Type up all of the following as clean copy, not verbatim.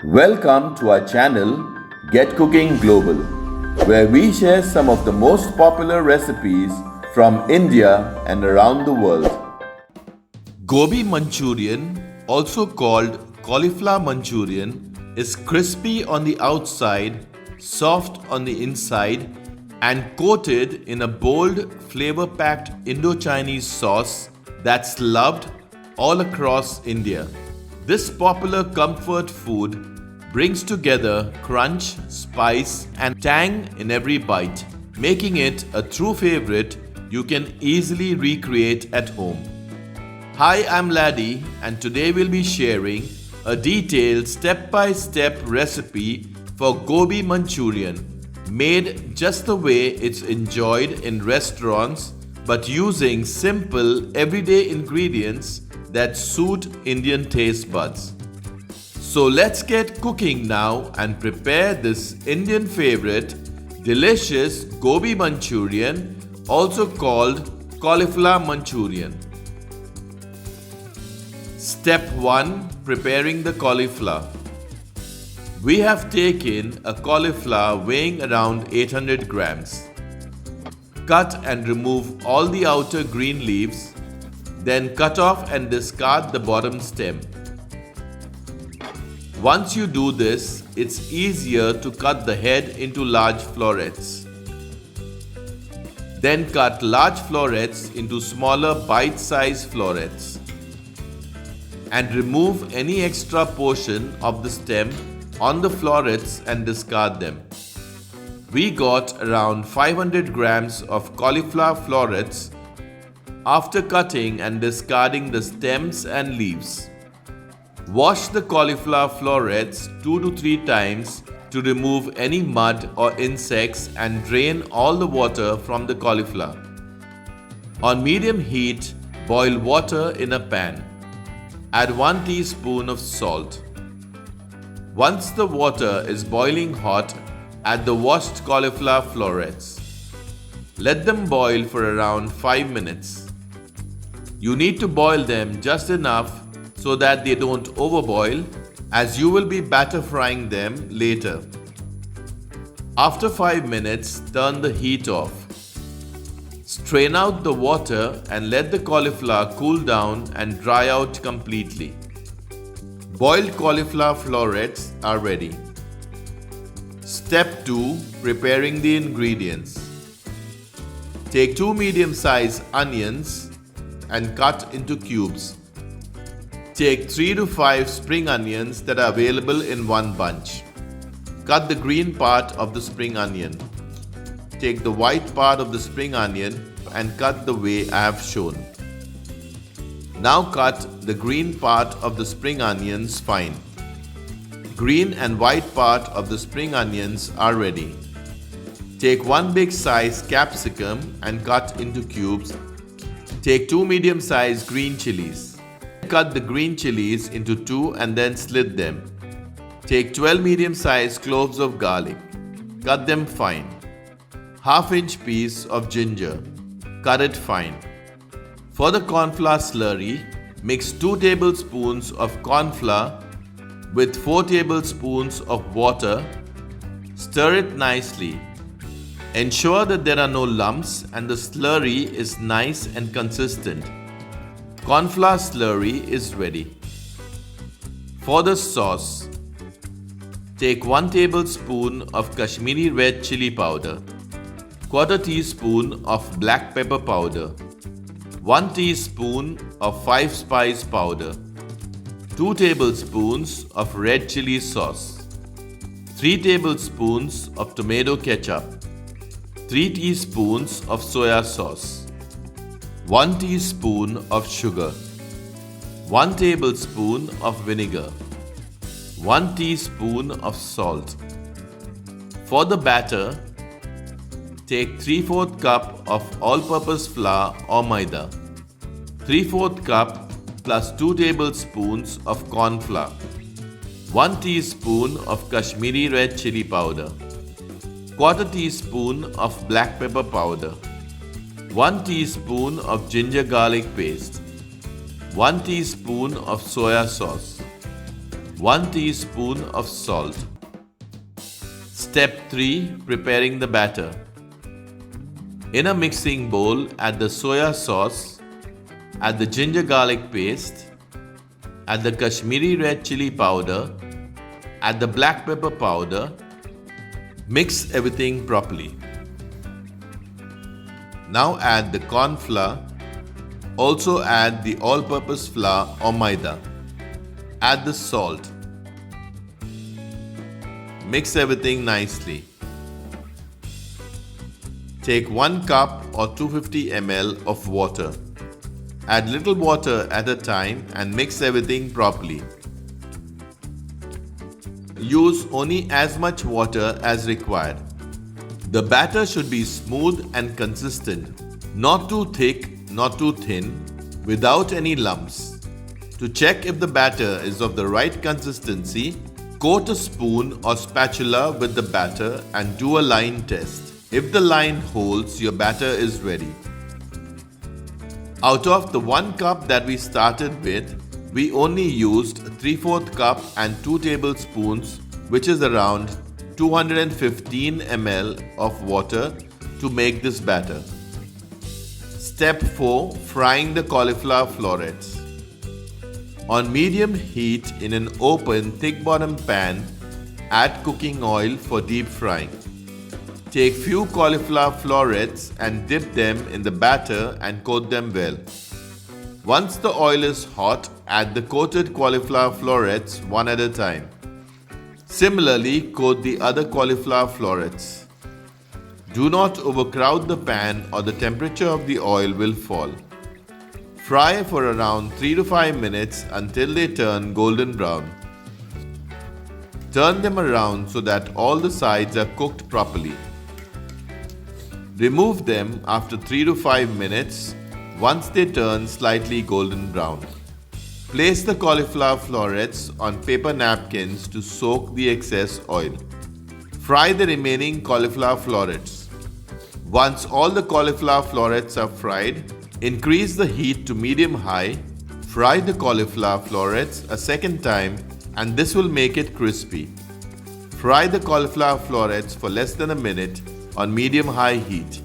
Welcome to our channel Get Cooking Global, where we share some of the most popular recipes from India and around the world. Gobi Manchurian, also called Cauliflower Manchurian, is crispy on the outside, soft on the inside, and coated in a bold, flavor-packed Indo-Chinese sauce that's loved all across India. This popular comfort food brings together crunch, spice, and tang in every bite, making it a true favorite you can easily recreate at home. Hi, I'm Laddie, and today we'll be sharing a detailed step-by-step recipe for Gobi Manchurian, made just the way it's enjoyed in restaurants but using simple everyday ingredients that suit Indian taste buds. So let's get cooking now and prepare this Indian favorite, delicious Gobi Manchurian, also called Cauliflower Manchurian. Step 1. Preparing the cauliflower. We have taken a cauliflower weighing around 800 grams. Cut and remove all the outer green leaves, then cut off and discard the bottom stem. Once you do this, it's easier to cut the head into large florets. Then cut large florets into smaller bite-sized florets. And remove any extra portion of the stem on the florets and discard them. We got around 500 grams of cauliflower florets after cutting and discarding the stems and leaves. Wash the cauliflower florets 2 to 3 times to remove any mud or insects and drain all the water from the cauliflower. On medium heat, boil water in a pan. Add 1 teaspoon of salt. Once the water is boiling hot, add the washed cauliflower florets. Let them boil for around 5 minutes. You need to boil them just enough so that they don't overboil, as you will be batter frying them later. After 5 minutes, turn the heat off. Strain out the water and let the cauliflower cool down and dry out completely. Boiled cauliflower florets are ready. Step 2. Preparing the ingredients. Take 2 medium-sized onions and cut into cubes. Take 3 to 5 spring onions that are available in one bunch. Cut the green part of the spring onion. Take the white part of the spring onion and cut the way I have shown. Now cut the green part of the spring onions fine. Green and white part of the spring onions are ready. Take 1 big size capsicum and cut into cubes. Take 2 medium sized green chilies. Cut the green chilies into 2 and then slit them. Take 12 medium sized cloves of garlic. Cut them fine. Half-inch piece of ginger. Cut it fine. For the cornflour slurry, mix 2 tablespoons of cornflour with 4 tablespoons of water. Stir it nicely. Ensure that there are no lumps and the slurry is nice and consistent. Cornflour slurry is ready. For the sauce, take 1 tablespoon of Kashmiri red chili powder, 1/4 teaspoon of black pepper powder, 1 teaspoon of 5-spice powder, 2 tablespoons of red chili sauce, 3 tablespoons of tomato ketchup, 3 teaspoons of soya sauce, 1 teaspoon of sugar, 1 tablespoon of vinegar, 1 teaspoon of salt. For the batter, take 3/4 cup of all-purpose flour or maida, 3/4 cup plus 2 tablespoons of corn flour, 1 teaspoon of Kashmiri red chili powder, 1/4 teaspoon of black pepper powder, 1 teaspoon of ginger garlic paste, 1 teaspoon of soya sauce, 1 teaspoon of salt. Step 3. Preparing the batter. In a mixing bowl, add the soya sauce, add the ginger garlic paste, add the Kashmiri red chili powder, add the black pepper powder. Mix everything properly. Now add the corn flour. Also add the all-purpose flour or maida. Add the salt. Mix everything nicely. Take 1 cup or 250 ml of water. Add little water at a time and mix everything properly. Use only as much water as required. The batter should be smooth and consistent, not too thick, not too thin, without any lumps. To check if the batter is of the right consistency, coat a spoon or spatula with the batter and do a line test. If the line holds, your batter is ready. Out of the 1 cup that we started with, we only used 3/4 cup and 2 tablespoons, which is around 215 ml of water to make this batter. Step 4. Frying the cauliflower florets. On medium heat in an open thick bottom pan, add cooking oil for deep frying. Take few cauliflower florets and dip them in the batter and coat them well. Once the oil is hot, add the coated cauliflower florets one at a time. Similarly, coat the other cauliflower florets. Do not overcrowd the pan or the temperature of the oil will fall. Fry for around 3 to 5 minutes until they turn golden brown. Turn them around so that all the sides are cooked properly. Remove them after 3 to 5 minutes once they turn slightly golden brown. Place the cauliflower florets on paper napkins to soak the excess oil. Fry the remaining cauliflower florets. Once all the cauliflower florets are fried, increase the heat to medium-high. Fry the cauliflower florets a second time and this will make it crispy. Fry the cauliflower florets for less than a minute on medium-high heat.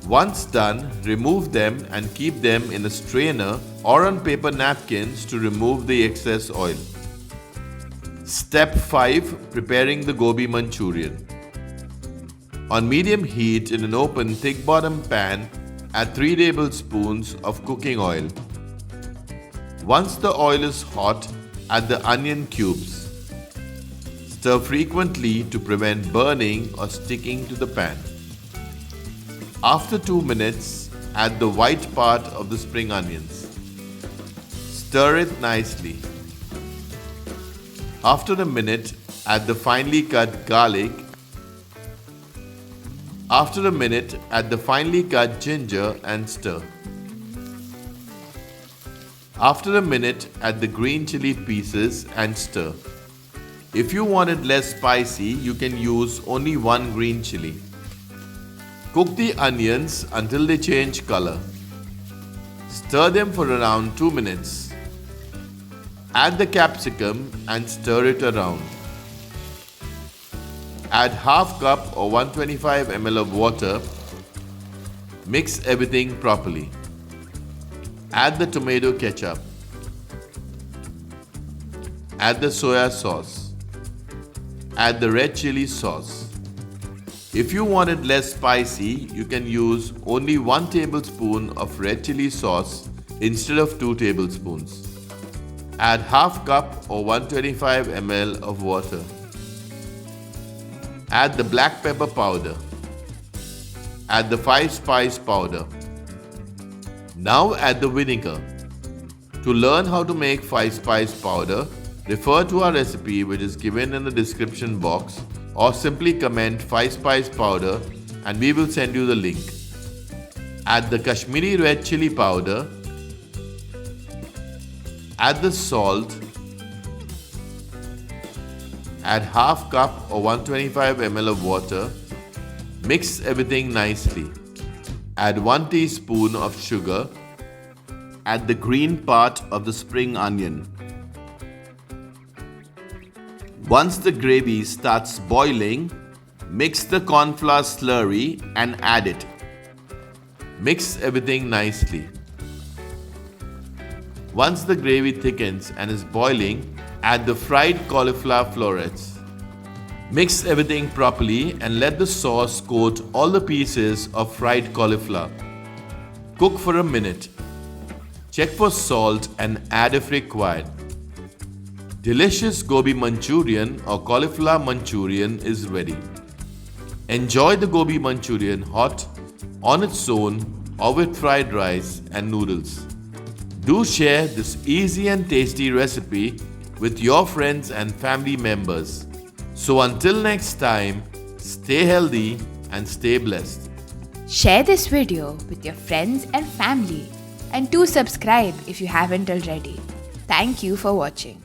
Once done, remove them and keep them in a strainer or on paper napkins to remove the excess oil. Step 5. Preparing the Gobi Manchurian. On medium heat in an open thick bottom pan, add 3 tablespoons of cooking oil. Once the oil is hot, add the onion cubes. Stir frequently to prevent burning or sticking to the pan. After 2 minutes, add the white part of the spring onions. Stir it nicely. After a minute, add the finely cut garlic. After a minute, add the finely cut ginger and stir. After a minute, add the green chili pieces and stir. If you want it less spicy, you can use only 1 green chili. Cook the onions until they change color. Stir them for around 2 minutes. Add the capsicum and stir it around. Add half cup or 125 ml of water. Mix everything properly. Add the tomato ketchup. Add the soya sauce. Add the red chili sauce. If you want it less spicy, you can use only 1 tablespoon of red chili sauce instead of 2 tablespoons. Add half cup or 125 ml of water. Add the black pepper powder. Add the 5-spice powder. Now add the vinegar. To learn how to make 5-spice powder, refer to our recipe which is given in the description box or simply comment 5-spice powder and we will send you the link. Add the Kashmiri red chili powder. Add the salt. Add half cup or 125 ml of water. Mix everything nicely. Add 1 teaspoon of sugar. Add the green part of the spring onion. Once the gravy starts boiling, mix the cornflour slurry and add it. Mix everything nicely. Once the gravy thickens and is boiling, add the fried cauliflower florets. Mix everything properly and let the sauce coat all the pieces of fried cauliflower. Cook for a minute. Check for salt and add if required. Delicious Gobi Manchurian or Cauliflower Manchurian is ready. Enjoy the Gobi Manchurian hot, on its own, or with fried rice and noodles. Do share this easy and tasty recipe with your friends and family members. So until next time, stay healthy and stay blessed. Share this video with your friends and family and do subscribe if you haven't already. Thank you for watching.